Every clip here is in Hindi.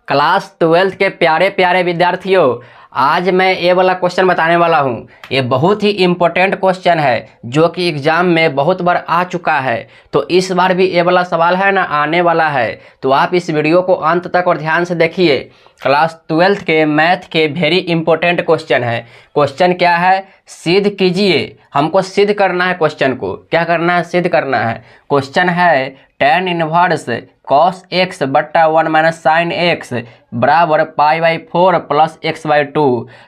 क्लास 12th के प्यारे प्यारे विद्यार्थियों, आज मैं ये वाला क्वेश्चन बताने वाला हूँ। ये बहुत ही इम्पोर्टेंट क्वेश्चन है जो कि एग्जाम में बहुत बार आ चुका है। तो इस बार भी ये वाला सवाल है ना आने वाला है। तो आप इस वीडियो को अंत तक और ध्यान से देखिए। क्लास 12th के मैथ के वेरी इंपॉर्टेंट क्वेश्चन है। क्वेश्चन क्या है? सिद्ध कीजिए। हमको सिद्ध करना है। क्वेश्चन को क्या करना है? सिद्ध करना है। क्वेश्चन है tan इनवर्स cos x बट्टा 1 माइनस साइन एक्स बराबर π/4 प्लस x/2।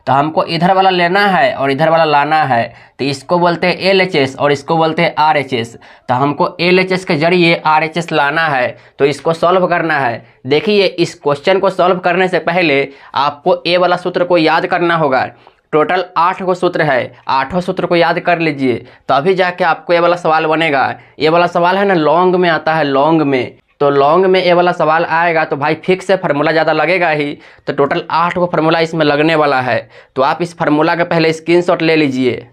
तो हमको इधर वाला लेना है और इधर वाला लाना है। तो इसको बोलते हैं LHS और इसको बोलते हैं RHS। तो हमको LHS के जरिए RHS लाना है। तो इसको सॉल्व करना है। देखिए, इस क्वेश्चन को सॉल्व करने से पहले आपको ए वाला सूत्र को याद करना होगा। टोटल 8 गो सूत्र है। 8 सूत्र को याद कर लीजिए, तभी जाके आपको ये वाला सवाल बनेगा। ये वाला सवाल है ना लॉन्ग में आता है, लॉन्ग में। तो लॉन्ग में ये वाला सवाल आएगा तो भाई फिक्स है, फार्मूला ज़्यादा लगेगा ही। तो टोटल 8 गो फार्मूला इसमें लगने वाला है। तो आप इस फार्मूला का पहले स्क्रीनशॉट ले लीजिए।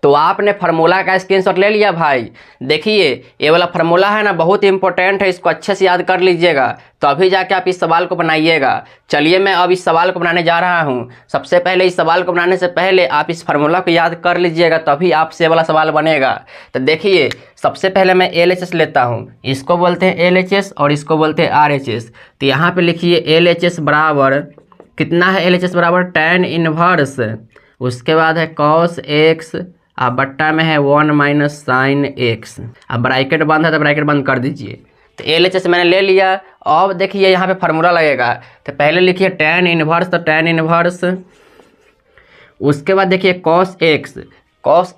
तो आपने फार्मूला का स्क्रीनशॉट ले लिया भाई। देखिए, ये वाला फार्मूला है ना बहुत इंपॉर्टेंट है, इसको अच्छे से याद कर लीजिएगा, तो अभी जाके आप इस सवाल को बनाइएगा। चलिए मैं अब इस सवाल को बनाने जा रहा हूँ। सबसे पहले इस सवाल को बनाने से पहले आप इस फार्मूला को याद कर लीजिएगा, तभी आपसे वाला सवाल बनेगा। तो देखिए, सबसे पहले मैं LHS लेता हूँ। इसको बोलते हैं LHS और इसको बोलते हैं RHS। तो यहाँ पे लिखिए LHS बराबर कितना है? LHS बराबर tan इनवर्स, उसके बाद है cos x, अब बट्टा में है 1 माइनस साइन एक्स। अब ब्रैकेट बंद है तो ब्रैकेट बंद कर दीजिए। तो LHS मैंने ले लिया। अब देखिए यहाँ पे फार्मूला लगेगा। तो पहले लिखिए tan इनवर्स, तो tan इनवर्स, उसके बाद देखिए cos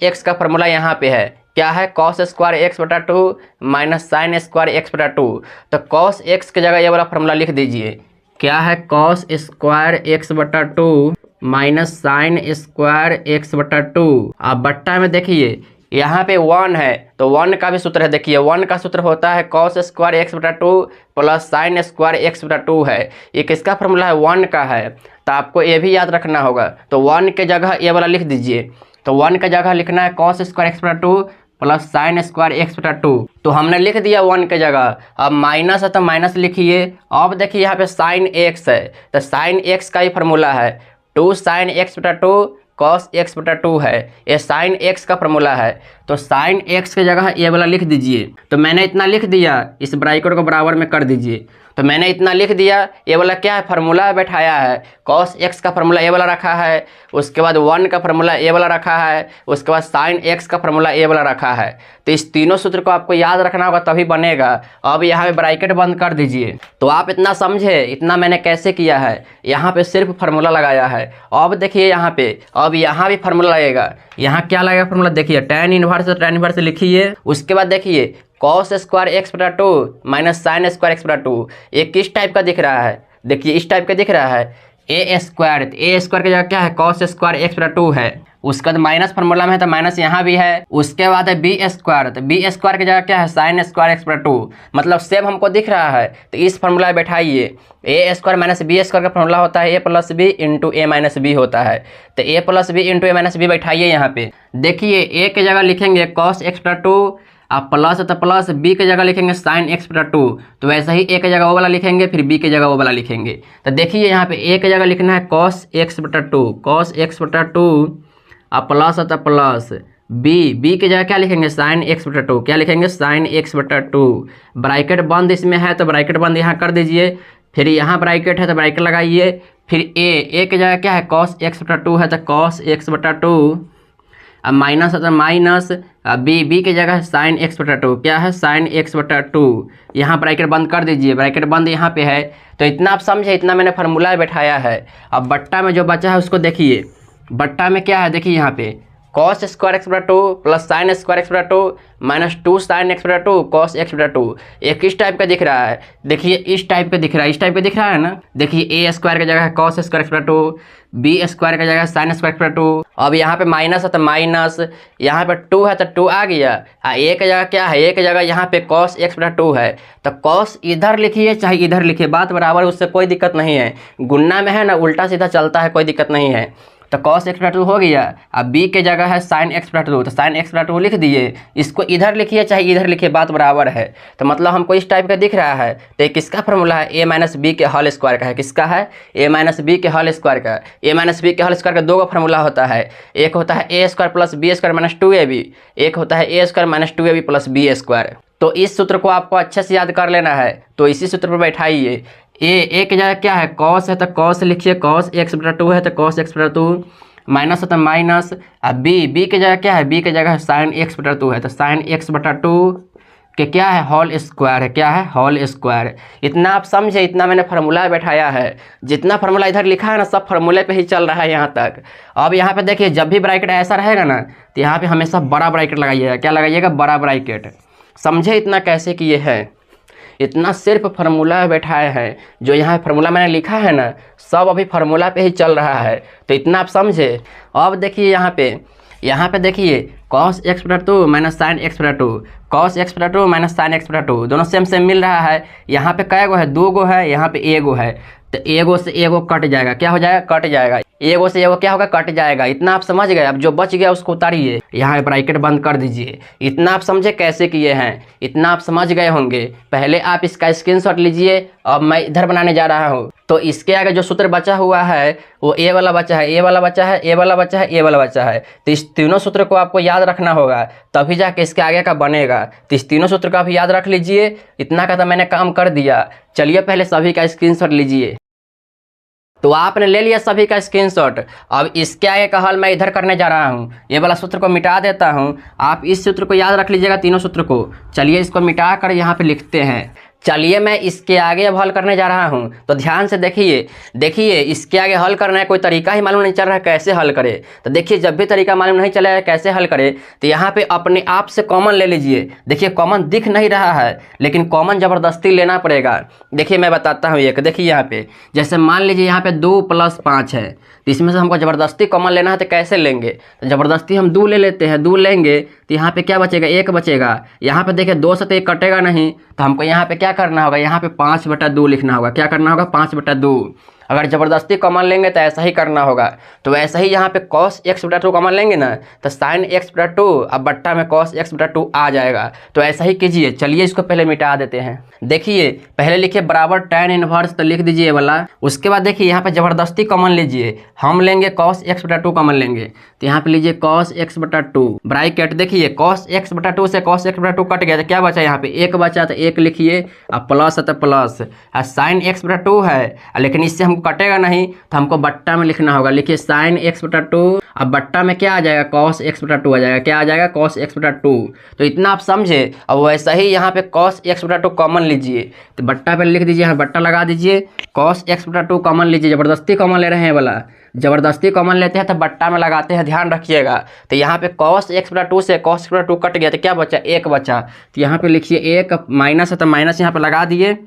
x का फार्मूला यहाँ पे है। क्या है? cos स्क्वायर x बटा 2 माइनस साइन स्क्वायर x बटा 2। तो cos x की जगह ये वाला फार्मूला लिख दीजिए। क्या है? cos स्क्वायर x बटा 2 माइनस साइन स्क्वायर एक्स बटा 2। अब बट्टा में देखिए यहाँ पे 1 है, तो 1 का भी सूत्र है। देखिए 1 का सूत्र होता है cos स्क्वायर एक्स बटा 2 प्लस साइन स्क्वायर एक्स बटा 2 है। ये किसका फार्मूला है? 1 का है। तो आपको ये भी याद रखना होगा। तो 1 के जगह ये वाला लिख दीजिए। तो 1 के जगह लिखना है cos स्क्वायर एक्स बटा 2 प्लस साइन स्क्वायर एक्स बटा 2। तो हमने लिख दिया 1 के जगह। अब माइनस है तो माइनस लिखिए। अब देखिए यहाँ पे साइन एक्स है, तो साइन एक्स का ही फार्मूला है 2 साइन एक्स बटा 2 कॉस एक्स बटा 2 है। ये साइन एक्स का फार्मूला है। तो साइन एक्स की जगह ये वाला लिख दीजिए। तो मैंने इतना लिख दिया, इस ब्रैकेट को बराबर में कर दीजिए। तो मैंने इतना लिख दिया। ये वाला क्या है? फार्मूला बैठाया है। cos x का फार्मूला ये वाला रखा है, उसके बाद 1 का फार्मूला ये वाला रखा है, उसके बाद साइन x का फार्मूला ये वाला रखा है। तो इस तीनों सूत्र को आपको याद रखना होगा, तभी बनेगा। अब यहाँ पे ब्रैकेट बंद कर दीजिए। तो आप इतना समझे, इतना मैंने कैसे किया है। यहाँ पे सिर्फ फार्मूला लगाया है। अब देखिए यहाँ पे, अब यहाँ भी फार्मूला लगेगा। यहाँ क्या लगेगा फार्मूला? देखिए tan इनवर्स लिखिए। उसके बाद देखिए cos स्क्वायर एक्स बटा 2 माइनस साइन स्क्वायर एक्स बटा 2। ये किस टाइप का दिख रहा है? देखिए इस टाइप का दिख रहा है। ए स्क्वायर की जगह क्या है? cos स्क्वायर एक्स बटा 2 है। उसके बाद माइनस फार्मूला में है तो माइनस यहाँ भी है। उसके बाद है बी स्क्वायर, तो बी स्क्वायर की जगह क्या है? साइन स्क्वायर एक्स बटा 2। मतलब सेम हमको दिख रहा है। तो इस फार्मूला बैठाइए। ए स्क्वायर माइनस बी स्क्वायर का फार्मूला होता है ए प्लस बी इंटू ए माइनस बी होता है। तो ए प्लस बी इंटू ए माइनस बी बैठाइए यहाँ पे। देखिए ए की जगह लिखेंगे cos एक्स बटा 2, आप प्लस है तो प्लस, बी की जगह लिखेंगे साइन एक्स बटा 2। तो वैसे ही ए की जगह वो वाला लिखेंगे, फिर बी की जगह वो वाला लिखेंगे। तो देखिए यहाँ पे ए की जगह लिखना है cos एक्स बटा 2, cos एक्स बटा 2, आप प्लस है तो प्लस, बी की जगह क्या लिखेंगे? साइन एक्स बटा 2। क्या लिखेंगे? साइन एक्स बटा 2। ब्रैकेट बंद इसमें है तो ब्रैकेट बंद यहाँ कर दीजिए। फिर यहाँ ब्रैकेट है तो ब्रैकेट लगाइए। फिर ए की जगह क्या है? cos एक्स बटा 2 है तो cos एक्स बटा 2। अब माइनस है तो माइनस, बी की जगह साइन एक्स बटा 2। क्या है? साइन एक्स बटा 2। यहाँ ब्रैकेट बंद कर दीजिए। ब्रैकेट बंद यहाँ पे है। तो इतना आप समझे, इतना मैंने फार्मूला बैठाया है। अब बट्टा में जो बचा है उसको देखिए। बट्टा में क्या है? देखिए यहाँ पे cos स्क्वायर एक्स बटा 2 प्लस साइन स्क्वायर एक्स बटा 2 माइनस 2 साइन एक्स बटा 2 cos एक्स बटा 2। ये किस टाइप का दिख रहा है? देखिए इस टाइप का दिख रहा है। इस टाइप का दिख रहा है ना। देखिए ए स्क्वायर की जगह है cos स्क्वायर एक्स बटा 2, बी स्क्वायर की जगह साइन स्क्वायर एक्स बटा 2। अब यहाँ पे माइनस है तो माइनस, यहाँ पे 2 है तो 2 आ गया। ए की जगह क्या है? ए की जगह यहाँ पे cos एक्स बटा 2 है। तो cos इधर लिखिए चाहे इधर लिखिए, बात बराबर, उससे कोई दिक्कत नहीं है। गुन्ना में है ना उल्टा सीधा चलता है, कोई दिक्कत नहीं है। तो cos x बटा 2 हो गया। अब b के जगह है sin x बटा 2, तो sin x बटा 2 लिख दिए। इसको इधर लिखिए चाहे इधर लिखिए, बात बराबर है। तो मतलब हमको इस टाइप का दिख रहा है, तो ये किसका फॉर्मूला है? a माइनस बी के होल स्क्वायर का है। किसका है? a माइनस बी के होल स्क्वायर का। a माइनस बी के होल स्क्वायर का दो का फॉर्मूला होता है, एक होता है a square plus B square minus 2ab, एक होता है a square minus 2ab plus B square. तो इस सूत्र को आपको अच्छे से याद कर लेना है, तो इसी सूत्र पर बैठाइए। ए की जगह क्या है? कॉस है तो कॉस लिखिए, कॉस एक्स बटा 2 है तो कॉस एक्स बटा 2, माइनस है तो माइनस। अब बी की जगह क्या है? बी की जगह साइन एक्स बटा 2 है तो साइन एक्स बटा 2 के क्या है? होल स्क्वायर है। क्या है? Whole square. इतना आप समझे, इतना मैंने फार्मूला बैठाया है। जितना फार्मूला इधर लिखा है ना, सब फार्मूले पे ही चल रहा है यहाँ तक। अब यहाँ पे देखिए, जब भी ब्रैकेट ऐसा रहेगा ना, तो यहाँ पे हमेशा बड़ा ब्रैकेट लगाइएगा। क्या लगाइएगा? बड़ा ब्रैकेट। समझे इतना कैसे किए हैं? इतना सिर्फ फार्मूला बैठाए हैं। जो यहाँ फार्मूला मैंने लिखा है ना, सब अभी फार्मूला पे ही चल रहा है, तो इतना आप समझे। अब देखिए यहाँ पे देखिए, cos x बटा 2 माइनस साइन एक्स बटा 2, cos x बटा 2 माइनस साइन एक्स बटा 2, दोनों सेम सेम मिल रहा है। यहाँ पे कै गो है? 2 गो है, यहाँ पे एगो है, तो एगो से एगो कट जाएगा। क्या हो जाएगा? कट जाएगा। एगो से एगो क्या होगा? कट जाएगा। इतना आप समझ गए। अब जो बच गया उसको उतारिए, यहाँ ब्रैकेट बंद कर दीजिए। इतना आप समझे कैसे किए हैं, इतना आप समझ गए होंगे। पहले आप इसका स्क्रीनशॉट लीजिए। अब मैं इधर बनाने जा रहा हूँ, तो इसके आगे जो सूत्र बचा हुआ है वो ए वाला बचा है, ए वाला बचा है, ए वाला बचा है, ए वाला बचा है। तो इस तीनों सूत्र को आपको याद रखना होगा, तभी जाके इसके आगे का बनेगा। तो इस तीनों सूत्र का भी याद रख लीजिए। इतना का तो मैंने काम कर दिया। चलिए पहले सभी का स्क्रीनशॉट लीजिए। तो आपने ले लिया सभी का स्क्रीनशॉट। अब इसके आगे का हल मैं इधर करने जा रहा हूँ। ये वाला सूत्र को मिटा देता हूँ, आप इस सूत्र को याद रख लीजिएगा, तीनों सूत्र को। चलिए इसको मिटा कर यहाँ पे लिखते हैं। चलिए मैं इसके आगे अब हल करने जा रहा हूँ, तो ध्यान से देखिए इसके आगे हल करना है। कोई तरीका ही मालूम नहीं चल रहा है कैसे हल करे। तो देखिए, जब भी तरीका मालूम नहीं चला है कैसे हल करे, तो यहाँ पे अपने आप से कॉमन ले लीजिए। देखिए कॉमन दिख नहीं रहा है, लेकिन कॉमन ज़बरदस्ती लेना पड़ेगा। देखिए मैं बताता हूँ एक। देखिए यहाँ पे, जैसे मान लीजिए यहाँ पे 2 + 5 है, तो इसमें से हमको ज़बरदस्ती कॉमन लेना है, तो कैसे लेंगे? तो ज़बरदस्ती हम 2 ले लेते हैं। 2 लेंगे तो यहाँ पे क्या बचेगा? 1 बचेगा। यहाँ पे देखिए 2 से तो 1 कटेगा नहीं, तो हमको यहाँ पे क्या करना होगा? यहाँ पे 5/2 लिखना होगा। क्या करना होगा? 5/2। अगर ज़बरदस्ती कॉमन लेंगे तो ऐसा ही करना होगा। तो वैसे ही यहाँ पे cos x बटा 2 कॉमन लेंगे ना, तो sin x बटा 2 अब बट्टा में cos x बटा 2 आ जाएगा। तो ऐसा ही कीजिए। चलिए इसको पहले मिटा देते हैं। देखिए पहले लिखिए बराबर tan इनवर्स, तो लिख दीजिए वाला। उसके बाद देखिए यहाँ पे ज़बरदस्ती कॉमन लीजिए। हम लेंगे cos x बटा 2 कॉमन लेंगे, तो यहाँ पे लीजिए cos x बटा 2 ब्रैकेट। देखिए cos x बटा 2 से cos x बटा 2 कट गया, तो क्या बचा? यहाँ पे 1 बचा, तो 1 लिखिए। अब प्लस है तो प्लस, sin x बटा 2 है, लेकिन इससे हमको कटेगा नहीं, तो हमको बट्टा में लिखना होगा। लिखिए sin x बटा 2, अब बट्टा में क्या आ जाएगा? cos x बटा 2 आ जाएगा। क्या आ जाएगा? cos x बटा 2। तो इतना आप समझे। अब वैसा ही यहाँ पे cos x बटा 2 कॉमन लीजिए, तो बट्टा पे लिख दीजिए, यहाँ बट्टा लगा दीजिए। cos x बटा 2 कॉमन लीजिए, ज़बरदस्ती कॉमन ले रहे हैं वाला। ज़बरदस्ती कॉमन लेते हैं तो बट्टा में लगाते हैं, ध्यान रखिएगा। तो यहाँ पे cos x बटा 2 से cos x बटा 2 कट गया, तो क्या बचा? 1 बचा। तो यहाँ पे लिखिए 1, माइनस है तो माइनस यहाँ पे लगा दिए।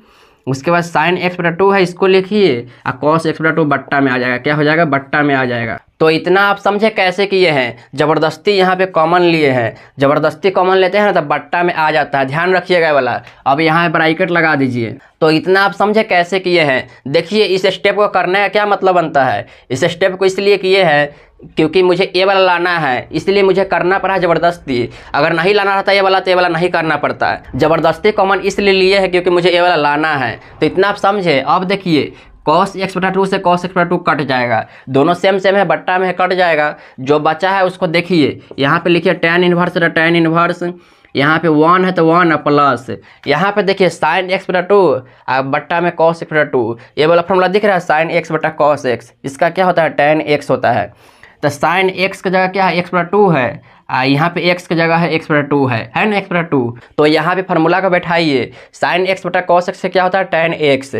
उसके बाद sin x बटा 2 है, इसको लिखिए, और cos x बटा 2 बट्टा में आ जाएगा। क्या हो जाएगा? बट्टा में आ जाएगा। तो इतना आप समझे कैसे किए हैं। ज़बरदस्ती यहाँ पे कॉमन लिए हैं, ज़बरदस्ती कॉमन लेते हैं ना तो बट्टा में आ जाता है, ध्यान रखिएगा वाला। अब यहाँ ब्रैकेट लगा दीजिए। तो इतना आप समझे कैसे किए हैं। देखिए इस स्टेप को करने का क्या मतलब बनता है। इस स्टेप को इसलिए किए हैं क्योंकि मुझे ए वाला लाना है, इसलिए मुझे करना पड़ा ज़बरदस्ती। अगर नहीं लाना रहता ये वाला, तो ये वाला नहीं करना पड़ता है। ज़बरदस्ती कॉमन इसलिए लिए है क्योंकि मुझे ए वाला लाना है। तो इतना आप समझे। अब देखिए cos x बटा 2 से cos x बटा 2 कट जाएगा, दोनों सेम सेम है, बट्टा में है, कट जाएगा। जो बचा है उसको देखिए, यहाँ पे लिखिए tan इनवर्स, tan इनवर्स। यहाँ पे 1 है तो 1 प्लस, यहाँ पे देखिए sin x बटा 2 अब बट्टा में cos x बटा 2। ये वाला फॉर्मूला दिख रहा है, sin x बटा cos x। इसका क्या होता है? tan x होता है। तो sin x की जगह क्या है? x बटा 2 है, यहाँ पे x की जगह है x बटा 2 है ना, x बटा 2। तो यहाँ पे फार्मूला को बैठाइए। sin x बटा cos x से क्या होता है? tan x।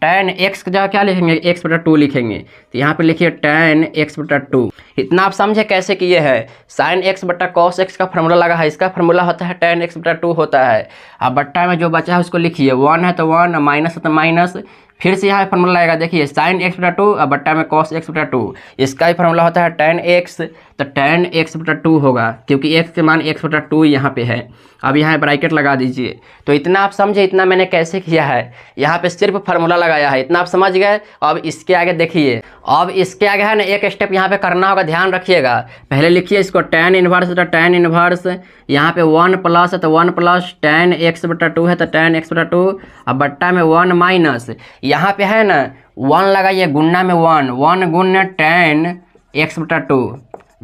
tan x की जगह क्या लिखेंगे? x बटा 2 लिखेंगे। तो यहाँ पे लिखिए tan x बटा 2। इतना आप समझे कैसे किए हैं। sin x बटा cos x का फार्मूला लगा है, इसका फार्मूला होता है tan x बटा 2 होता है। अब बट्टा में जो बचा है उसको लिखिए, 1 है तो 1, माइनस है तो माइनस, फिर से यहाँ पे फार्मूला लगेगा, देखिए साइन एक्स बटा 2 और बट्टा में कॉस एक्स बटा 2, इसका भी फार्मूला होता है tan x, तो tan x बटा 2 होगा क्योंकि x के मान x बटा 2 यहाँ पे है। अब यहाँ ब्रैकेट लगा दीजिए। तो इतना आप समझे, इतना मैंने कैसे किया है, यहाँ पे सिर्फ फार्मूला लगाया है, इतना आप समझ गए। अब इसके आगे देखिए, अब इसके आगे है ना एक स्टेप यहाँ पे करना होगा, ध्यान रखिएगा। पहले लिखिए इसको tan इनवर्स, तो tan इनवर्स यहाँ पे 1 प्लस है तो 1 प्लस tan x बटा 2 है तो tan x बटा 2, अब बट्टा में 1 माइनस यहाँ पे है ना 1 लगाइए, गुन्ना में 1 गुण tan x बटा 2।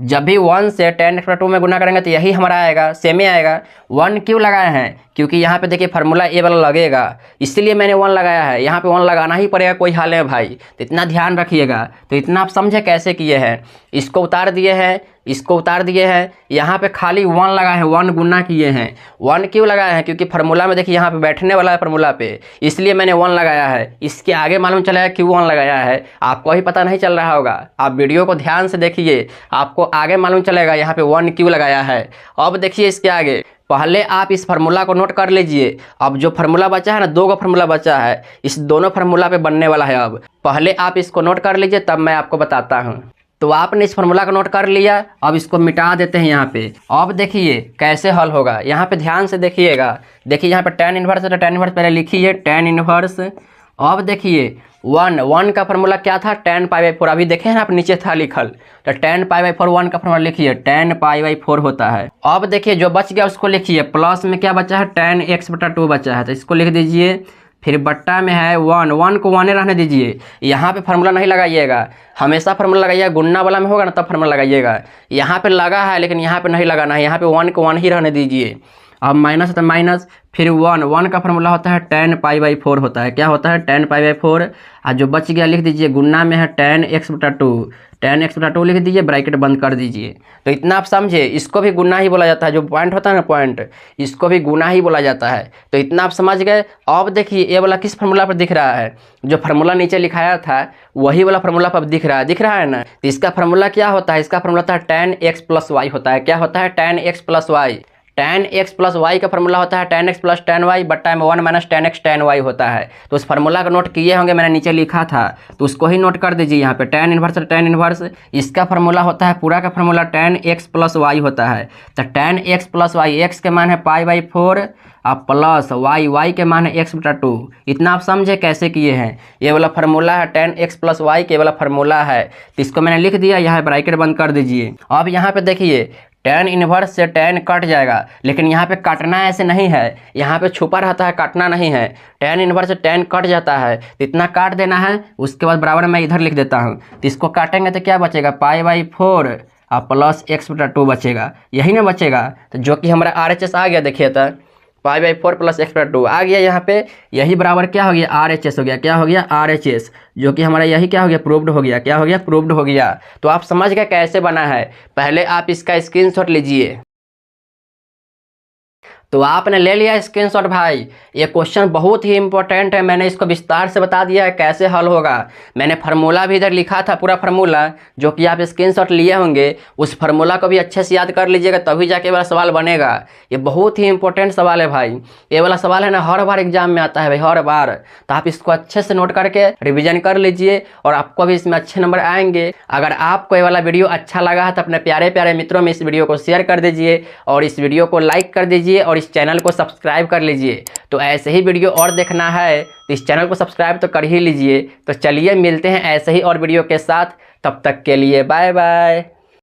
जब भी 1 से tan x बटा 2 में गुना करेंगे तो यही हमारा आएगा, सेम ही आएगा। 1 क्यों लगाए हैं, क्योंकि यहाँ पे देखिए फार्मूला ए वाला लगेगा, इसलिए मैंने 1 लगाया है। यहाँ पे 1 लगाना ही पड़ेगा कोई हाल है भाई, तो इतना ध्यान रखिएगा। तो इतना आप समझे कैसे किए हैं, इसको उतार दिए हैं, इसको उतार दिए हैं, यहाँ पे खाली 1 लगाए हैं, 1 गुना किए हैं। 1 क्यों लगाए हैं, क्योंकि फार्मूला में देखिए यहाँ पे बैठने वाला है फार्मूला पे, इसलिए मैंने 1 लगाया है। इसके आगे मालूम चलेगा क्यों 1 लगाया है, आपको ही पता नहीं चल रहा होगा। आप वीडियो को ध्यान से देखिए, आपको आगे मालूम चलेगा यहाँ पे 1 क्यों लगाया है। अब देखिए इसके आगे, पहले आप इस फार्मूला को नोट कर लीजिए। अब जो फार्मूला बचा है ना, 2 का फार्मूला बचा है, इस दोनों फार्मूला पे बनने वाला है। अब पहले आप इसको नोट कर लीजिए, तब मैं आपको बताता हूँ। तो आपने इस फार्मूला को नोट कर लिया, अब इसको मिटा देते हैं यहाँ पे। अब देखिए कैसे हल होगा, यहाँ पे ध्यान से देखिएगा। देखिए यहाँ पे tan इनवर्स है तो tan इनवर्स पहले लिखिए, tan इनवर्स। अब देखिए 1 का फार्मूला क्या था, tan π/4। अभी देखें ना आप, नीचे था लिखल, तो tan π/4 1 का फार्मूला लिखिए, tan π/4 होता है। अब देखिए जो बच गया उसको लिखिए, प्लस में क्या बचा है, tan x बटा 2 बचा है, तो इसको लिख दीजिए। फिर बट्टा में है 1 को 1 रहने दीजिए, यहाँ पे फार्मूला नहीं लगाइएगा, हमेशा फार्मूला लगाइएगा, गुन्ना वाला में होगा ना तब फार्मूला लगाइएगा। यहाँ पे लगा है लेकिन यहाँ पे नहीं लगाना है, यहाँ पे 1 को 1 ही रहने दीजिए। अब माइनस है तो माइनस, फिर 1 का फार्मूला होता है tan π/4 होता है, क्या होता है, tan π/4। और जो बच गया लिख दीजिए, गुन्ना में है tan x बटा 2, tan x बटा 2 लिख दीजिए, ब्रैकेट बंद कर दीजिए। तो इतना आप समझे, इसको भी गुना ही बोला जाता है, जो पॉइंट होता है ना पॉइंट, इसको भी गुना ही बोला जाता है। तो इतना आप समझ गए। अब देखिए ये वाला किस फार्मूला पर दिख रहा है, जो फार्मूला नीचे लिखाया था वही वाला फार्मूला पर दिख रहा है ना। तो इसका फार्मूला क्या होता है, इसका फार्मूला होता है tan x प्लस वाई होता है। क्या होता है, tan x plus Y. tan x plus Y का फार्मूला होता है tan x plus tan y बट्टा में 1 minus tan x tan y होता है। तो उस फार्मूला का नोट किए होंगे, मैंने नीचे लिखा था, तो उसको ही नोट कर दीजिए। यहाँ पे tan इनवर्स, इसका फार्मूला होता है, पूरा का formula tan x plus Y होता है। तो tan x plus Y, x के मान है π/4 अब प्लस y के मान है x बटा 2। इतना आप समझे कैसे किए हैं। ये वाला फार्मूला है tan x प्लस वाई के वाला फार्मूला है, तो इसको मैंने लिख दिया, यहाँ ब्रैकेट बंद कर दीजिए। अब यहाँ पे देखिए tan इनवर्स से tan कट जाएगा, लेकिन यहाँ पे काटना ऐसे नहीं है, यहाँ पे छुपा रहता है, काटना नहीं है। tan इनवर्स से tan कट जाता है, तो इतना काट देना है, उसके बाद बराबर में इधर लिख देता हूँ। तो इसको काटेंगे तो क्या बचेगा, π/4 और प्लस x बटा 2 बचेगा, यही ना बचेगा। तो जो कि हमारा RHS आ गया, देखिए तो π/4 प्लस x बटा 2 आ गया यहाँ पे, यही बराबर क्या हो गया, RHS हो गया। क्या हो गया, RHS, जो कि हमारा यही क्या हो गया, प्रूव्ड हो गया। क्या हो गया, प्रूव्ड हो गया। तो आप समझ गए कैसे बना है। पहले आप इसका स्क्रीनशॉट लीजिए। तो आपने ले लिया स्क्रीनशॉट भाई, ये क्वेश्चन बहुत ही इंपॉर्टेंट है, मैंने इसको विस्तार से बता दिया है कैसे हल होगा। मैंने फार्मूला भी इधर लिखा था, पूरा फार्मूला जो कि आप स्क्रीनशॉट लिए होंगे, उस फार्मूला को भी अच्छे से याद कर लीजिएगा, तभी जाके वाला सवाल बनेगा। ये बहुत ही इंपॉर्टेंट सवाल है भाई, ये वाला सवाल है ना हर बार एग्जाम में आता है भाई, हर बार। तो आप इसको अच्छे से नोट करके रिविजन कर लीजिए और आपको भी इसमें अच्छे नंबर आएंगे। अगर आपको ये वाला वीडियो अच्छा लगा है तो अपने प्यारे प्यारे मित्रों में इस वीडियो को शेयर कर दीजिए और इस वीडियो को लाइक कर दीजिए और इस चैनल को सब्सक्राइब कर लीजिए। तो ऐसे ही वीडियो और देखना है तो इस चैनल को सब्सक्राइब तो कर ही लीजिए। तो चलिए मिलते हैं ऐसे ही और वीडियो के साथ, तब तक के लिए बाय बाय।